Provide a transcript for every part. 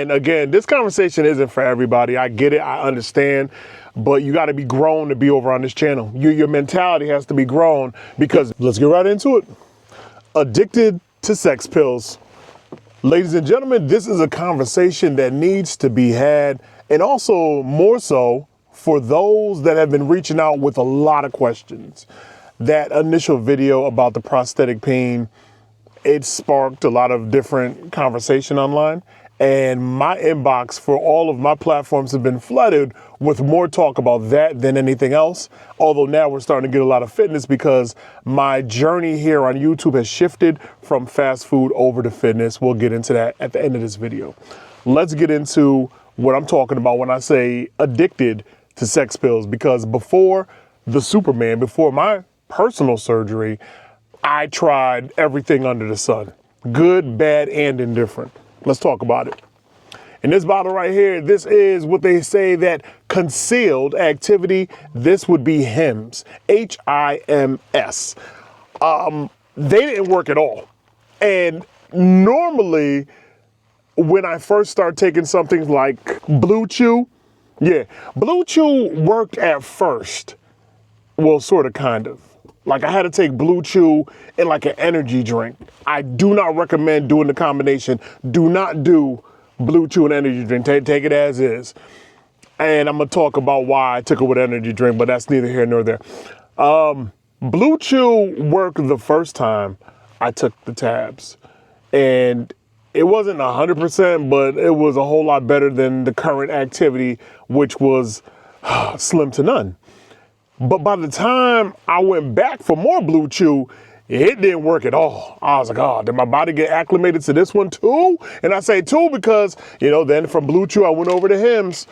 And again, this conversation isn't for everybody. I get it. I understand. But you got to be grown to be over on this channel. Your mentality has to be grown, because let's get right into it. Addicted to sex pills. Ladies and gentlemen, this is a conversation that needs to be had, and also more so for those that have been reaching out with a lot of questions. That initial video about the prosthetic peen, it sparked a lot of different conversation online. And my inbox for all of my platforms have been flooded with more talk about that than anything else. Although now we're starting to get a lot of fitness, because my journey here on YouTube has shifted from fast food over to fitness. We'll get into that at the end of this video. Let's get into what I'm talking about when I say addicted to sex pills, because before the Superman, before my personal surgery, I tried everything under the sun. Good, bad, and indifferent. Let's talk about it. In this bottle right here, this is what they say that concealed activity. This would be HIMS, H-I-M-S. They didn't work at all. And normally, when I first start taking something like Blue Chew, Blue Chew worked at first. Well, sort of, kind of. Like, I had to take Blue Chew in like an energy drink. I do not recommend doing the combination. Do not do Blue Chew and energy drink. Take it as is. And I'm going to talk about why I took it with energy drink, but that's neither here nor there. Blue Chew worked the first time I took the tabs. And it wasn't 100%, but it was a whole lot better than the current activity, which was slim to none. But by the time I went back for more Blue Chew, it didn't work at all. I was like, oh, did my body get acclimated to this one too? And I say too because, then from Blue Chew, I went over to HIMS.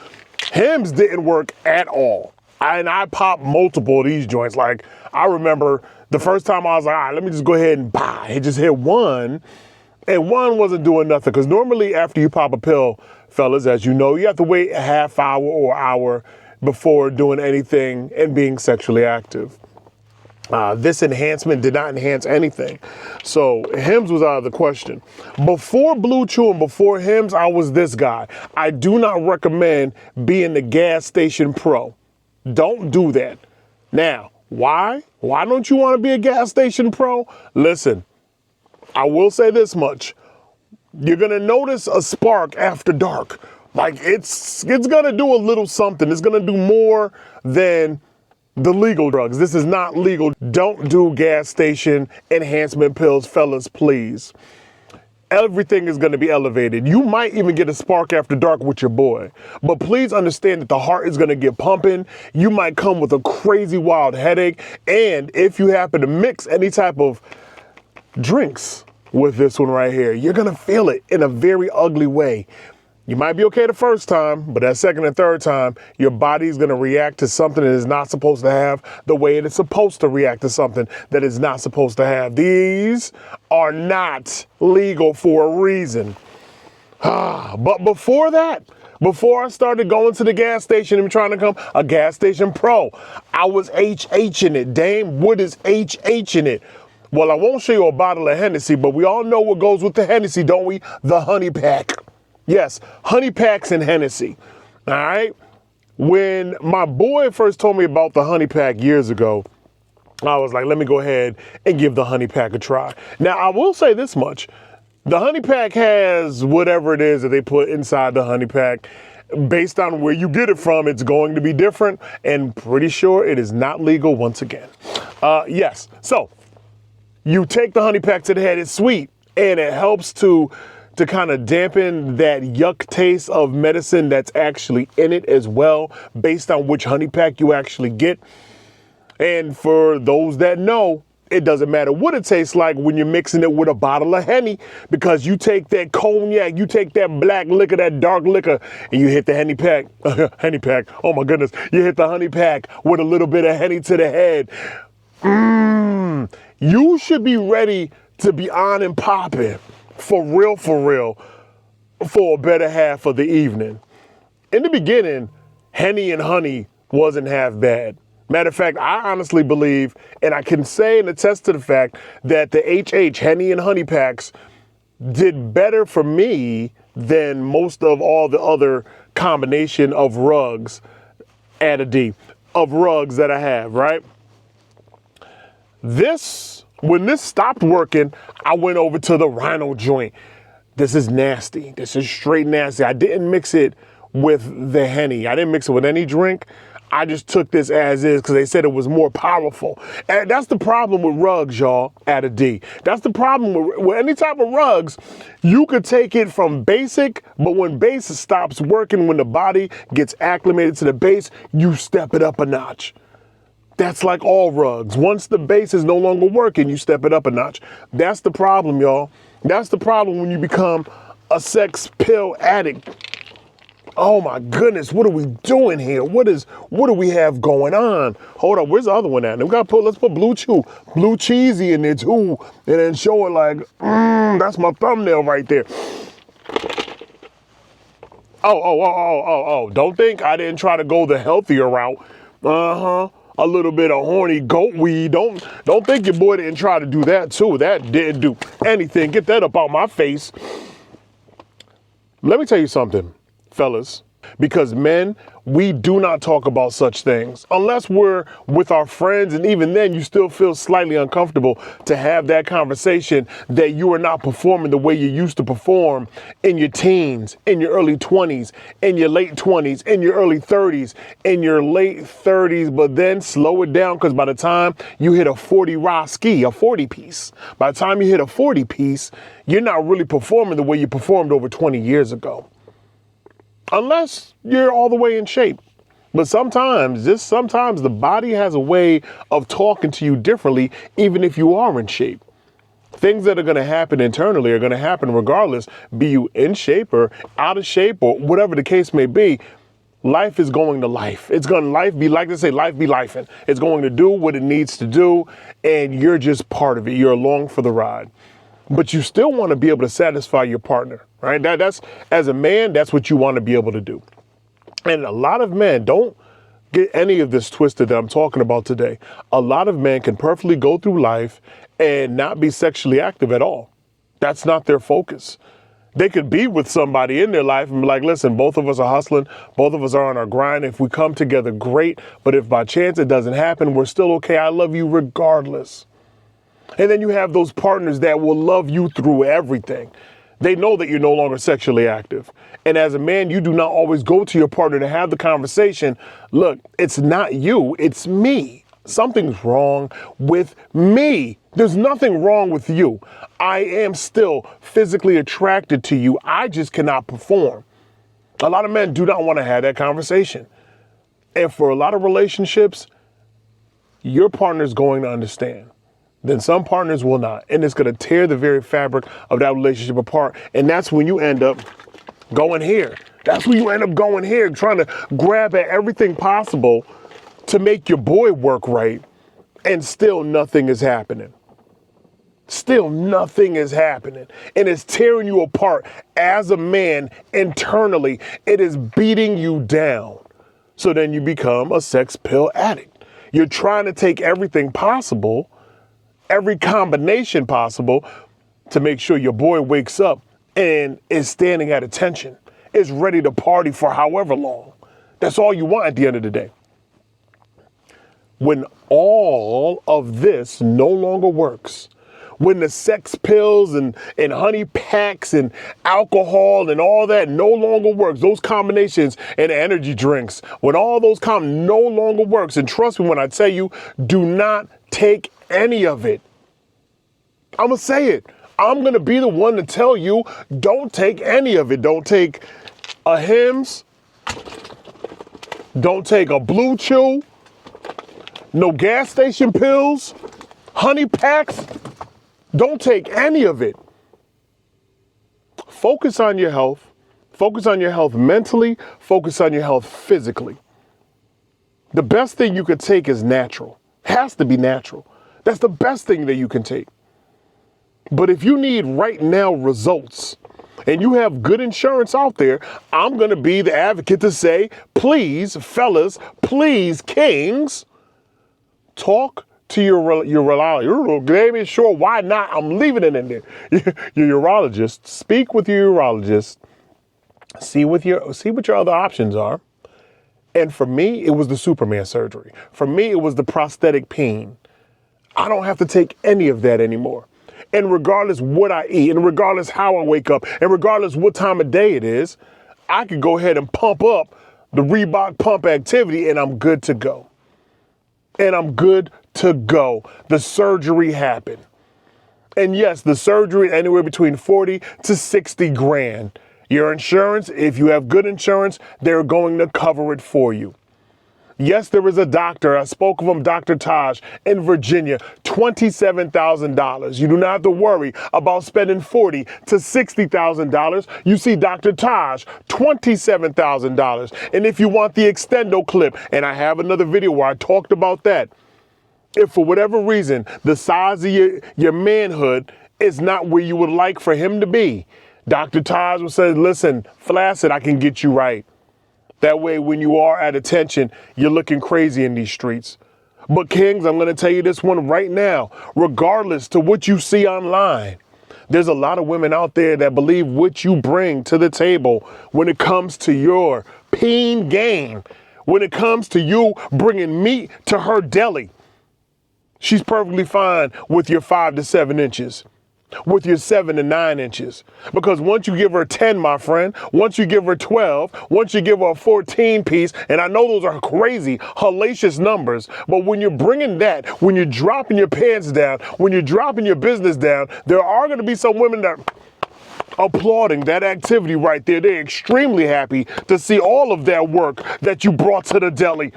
HIMS didn't work at all. And I popped multiple of these joints. Like, I remember the first time I was like, all right, let me just go ahead and buy. It just hit one, and one wasn't doing nothing. Because normally after you pop a pill, fellas, as you know, you have to wait a half hour or hour before doing anything and being sexually active. This enhancement did not enhance anything. So HIMS was out of the question. Before Blue Chew and before HIMS, I was this guy. I do not recommend being the gas station pro. Don't do that. Now, why? Why don't you want to be a gas station pro? Listen, I will say this much. You're going to notice a spark after dark. Like, it's going to do a little something. It's going to do more than the legal drugs. This is not legal. Don't do gas station enhancement pills, fellas, please. Everything is going to be elevated. You might even get a spark after dark with your boy. But please understand that the heart is going to get pumping. You might come with a crazy wild headache. And if you happen to mix any type of drinks with this one right here, you're going to feel it in a very ugly way. You might be okay the first time, but that second and third time, your body's going to react to something it is not supposed to have the way it is supposed to react to something that it's not supposed to have. These are not legal for a reason. But before that, before I started going to the gas station and trying to become a gas station pro, I was HHing it. Dame, what is HHing it? Well, I won't show you a bottle of Hennessy, but we all know what goes with the Hennessy, don't we? The honey pack. Yes, honey packs and Hennessy. All right. When my boy first told me about the honey pack years ago, I was like, let me go ahead and give the honey pack a try. Now, I will say this much. The honey pack has whatever it is that they put inside the honey pack. Based on where you get it from, it's going to be different, and pretty sure it is not legal once again. Yes. So you take the honey pack to the head. It's sweet, and it helps to kind of dampen that yuck taste of medicine that's actually in it as well, based on which honey pack you actually get. And for those that know, it doesn't matter what it tastes like when you're mixing it with a bottle of Henny, because you take that cognac, you take that black liquor, that dark liquor, and you hit the Henny pack, Henny pack, oh my goodness, you hit the honey pack with a little bit of Henny to the head. You should be ready to be on and popping. For real, for a better half of the evening. In the beginning, Henny and honey wasn't half bad. Matter of fact, I honestly believe, and I can say and attest to the fact, that the HH, Henny and honey packs, did better for me than most of all the other combination of rugs, add a D, of rugs that I have, right? When this stopped working, I went over to the Rhino joint. This is nasty. This is straight nasty. I didn't mix it with the Henny. I didn't mix it with any drink. I just took this as is because they said it was more powerful. And that's the problem with rugs, y'all, at a D. That's the problem with any type of rugs. You could take it from basic, but when base stops working, when the body gets acclimated to the base, you step it up a notch. That's like all rugs. Once the base is no longer working, you step it up a notch. That's the problem, y'all. That's the problem when you become a sex pill addict. Oh my goodness, what are we doing here? What do we have going on? Hold up, where's the other one at? Let's put blue cheesy in there too, and then show it like, that's my thumbnail right there. Oh, don't think I didn't try to go the healthier route. A little bit of horny goat weed. Don't think your boy didn't try to do that too. That didn't do anything. Get that up out my face. Let me tell you something, fellas, because men, we do not talk about such things unless we're with our friends. And even then you still feel slightly uncomfortable to have that conversation that you are not performing the way you used to perform in your teens, in your early 20s, in your late 20s, in your early 30s, in your late 30s, but then slow it down. Because by the time you hit a 40 Roski, a 40 piece, by the time you hit a 40 piece, you're not really performing the way you performed over 20 years ago. Unless you're all the way in shape. But sometimes the body has a way of talking to you differently, even if you are in shape. Things that are going to happen internally are going to happen regardless, be you in shape or out of shape or whatever the case may be. Life is going to life. It's going to life be like they say, life be lifing. It's going to do what it needs to do, and you're just part of it. You're along for the ride. But you still want to be able to satisfy your partner, right? That's as a man, that's what you want to be able to do. And a lot of men, don't get any of this twisted that I'm talking about today. A lot of men can perfectly go through life and not be sexually active at all. That's not their focus. They could be with somebody in their life and be like, listen, both of us are hustling. Both of us are on our grind. If we come together, great. But if by chance it doesn't happen, we're still okay. I love you regardless. And then you have those partners that will love you through everything. They know that you're no longer sexually active. And as a man, you do not always go to your partner to have the conversation. Look, it's not you, it's me. Something's wrong with me. There's nothing wrong with you. I am still physically attracted to you. I just cannot perform. A lot of men do not want to have that conversation. And for a lot of relationships, your partner's going to understand. Then some partners will not. And it's going to tear the very fabric of that relationship apart. And that's when you end up going here. That's when you end up going here, trying to grab at everything possible to make your boy work right. And still nothing is happening. Still nothing is happening. And it's tearing you apart as a man internally. It is beating you down. So then you become a sex pill addict. You're trying to take everything possible, every combination possible, to make sure your boy wakes up and is standing at attention, is ready to party for however long. That's all you want at the end of the day. When all of this no longer works, when the sex pills and honey packs and alcohol and all that no longer works, those combinations and energy drinks, when all those no longer works, and trust me when I tell you, do not take any of it. I'm going to say it. I'm going to be the one to tell you, don't take any of it. Don't take a Hims. Don't take a Blue Chew. No gas station pills. Honey packs. Don't take any of it. Focus on your health. Focus on your health mentally. Focus on your health physically. The best thing you could take is natural. Has to be natural. That's the best thing that you can take. But if you need right now results and you have good insurance out there, I'm going to be the advocate to say, please, fellas, please, kings, talk to your urologist. Sure, why not? I'm leaving it in there. Your urologist. Speak with your urologist See what your other options are. And for me, it was the Superman surgery. For me, it was the prosthetic peen. I don't have to take any of that anymore. And regardless what I eat, and regardless how I wake up, and regardless what time of day it is, I could go ahead and pump up the Reebok pump activity and I'm good to go. And I'm good to go. The surgery happened. And yes, the surgery anywhere between 40 to 60 grand. Your insurance, if you have good insurance, they're going to cover it for you. Yes, there is a doctor, I spoke of him, Dr. Taj, in Virginia, $27,000. You do not have to worry about spending $40,000 to $60,000. You see Dr. Taj, $27,000. And if you want the extendo clip, and I have another video where I talked about that, if for whatever reason, the size of your manhood is not where you would like for him to be, Dr. Taj will say, listen, flaccid, I can get you right. That way, when you are at attention, you're looking crazy in these streets. But Kings, I'm going to tell you this one right now, regardless to what you see online, there's a lot of women out there that believe what you bring to the table when it comes to your peen game, when it comes to you bringing meat to her deli. She's perfectly fine with your 5 to 7 inches, with your 7 to 9 inches. Because once you give her 10, my friend, once you give her 12, once you give her a 14 piece, and I know those are crazy, hellacious numbers, but when you're bringing that, when you're dropping your pants down, when you're dropping your business down, there are going to be some women that applauding that activity right there. They're extremely happy to see all of that work that you brought to the deli.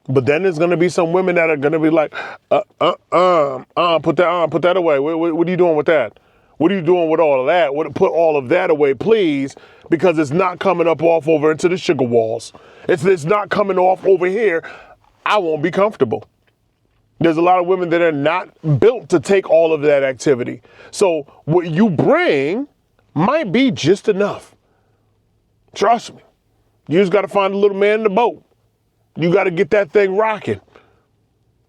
But then there's going to be some women that are going to be like, put that away. What are you doing with that? What are you doing with all of that? Put all of that away, please, because it's not coming up off over into the sugar walls. It's not coming off over here. I won't be comfortable. There's a lot of women that are not built to take all of that activity. So what you bring might be just enough. Trust me. You just got to find a little man in the boat. You got to get that thing rocking.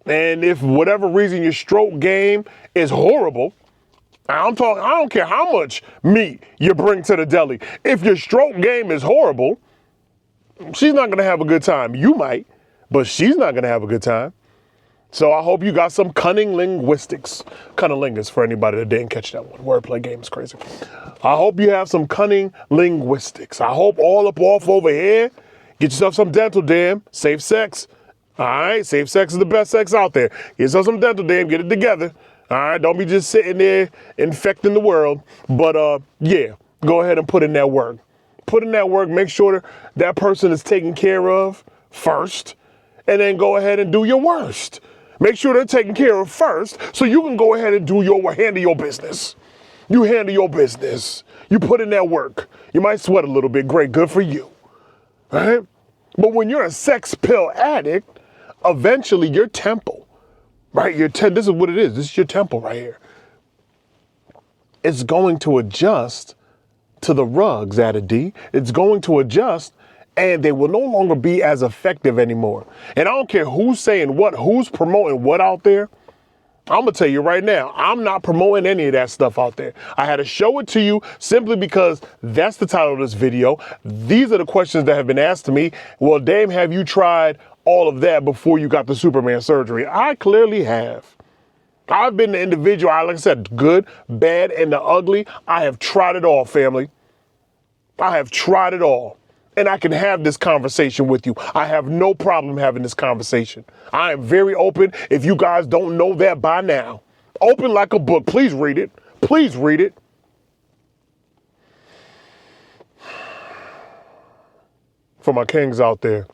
And if for whatever reason your stroke game is horrible, I don't care how much meat you bring to the deli. If your stroke game is horrible, she's not going to have a good time. You might, but she's not going to have a good time. So I hope you got some cunning linguistics. Cunnilingus for anybody that didn't catch that one. Wordplay game is crazy. I hope you have some cunning linguistics. I hope all up off over here. Get yourself some dental dam, safe sex. All right, safe sex is the best sex out there. Get yourself some dental dam, get it together. All right, don't be just sitting there infecting the world. But yeah, go ahead and put in that work. Put in that work, make sure that person is taken care of first, and then go ahead and do your worst. Make sure they're taken care of first so you can go ahead and handle your business. You handle your business. You put in that work. You might sweat a little bit, great, good for you. Right? But when you're a sex pill addict, eventually your temple, right? This is what it is. This is your temple right here. It's going to adjust to the rugs, added D. It's going to adjust and they will no longer be as effective anymore. And I don't care who's saying what, who's promoting what out there. I'm going to tell you right now, I'm not promoting any of that stuff out there. I had to show it to you simply because that's the title of this video. These are the questions that have been asked to me. Well, Dame, have you tried all of that before you got the Superman surgery? I clearly have. I've been the individual, like I said, good, bad, and the ugly. I have tried it all, family. I have tried it all. And I can have this conversation with you. I have no problem having this conversation. I am very open. If you guys don't know that by now, open like a book. Please read it. Please read it. For my kings out there,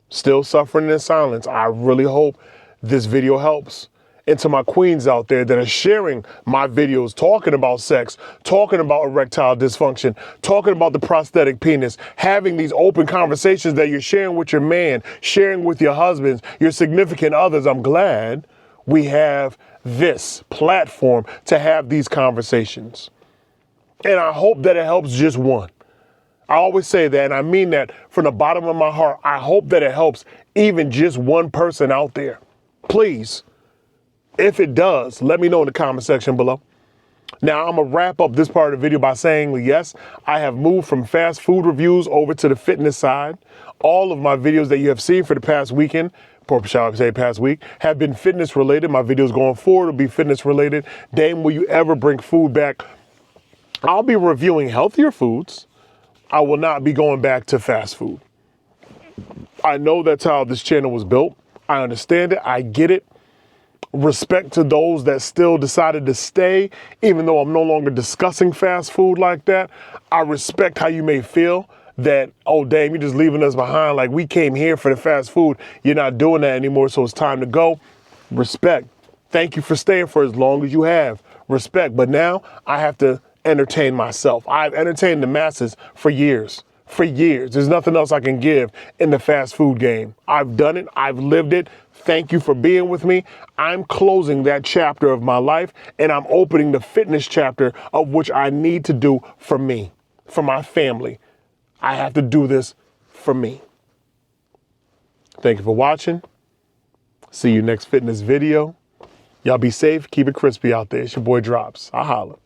still suffering in silence, I really hope this video helps. And to my queens out there that are sharing my videos, talking about sex, talking about erectile dysfunction, talking about the prosthetic penis, having these open conversations that you're sharing with your man, sharing with your husbands, your significant others, I'm glad we have this platform to have these conversations. And I hope that it helps just one. I always say that, and I mean that from the bottom of my heart. I hope that it helps even just one person out there. Please. If it does, let me know in the comment section below. Now, I'm going to wrap up this part of the video by saying, yes, I have moved from fast food reviews over to the fitness side. All of my videos that you have seen for the past weekend, or shall I say past week, have been fitness related. My videos going forward will be fitness related. Dame, will you ever bring food back? I'll be reviewing healthier foods. I will not be going back to fast food. I know that's how this channel was built. I understand it. I get it. Respect to those that still decided to stay, even though I'm no longer discussing fast food like that. I respect how you may feel that, oh, damn, you're just leaving us behind. Like, we came here for the fast food. You're not doing that anymore, so it's time to go. Respect. Thank you for staying for as long as you have. Respect. But now I have to entertain myself. I've entertained the masses for years. For years. There's nothing else I can give in the fast food game. I've done it. I've lived it. Thank you for being with me. I'm closing that chapter of my life, and I'm opening the fitness chapter of which I need to do for me, for my family. I have to do this for me. Thank you for watching. See you next fitness video. Y'all be safe. Keep it crispy out there. It's your boy Drops. I holla.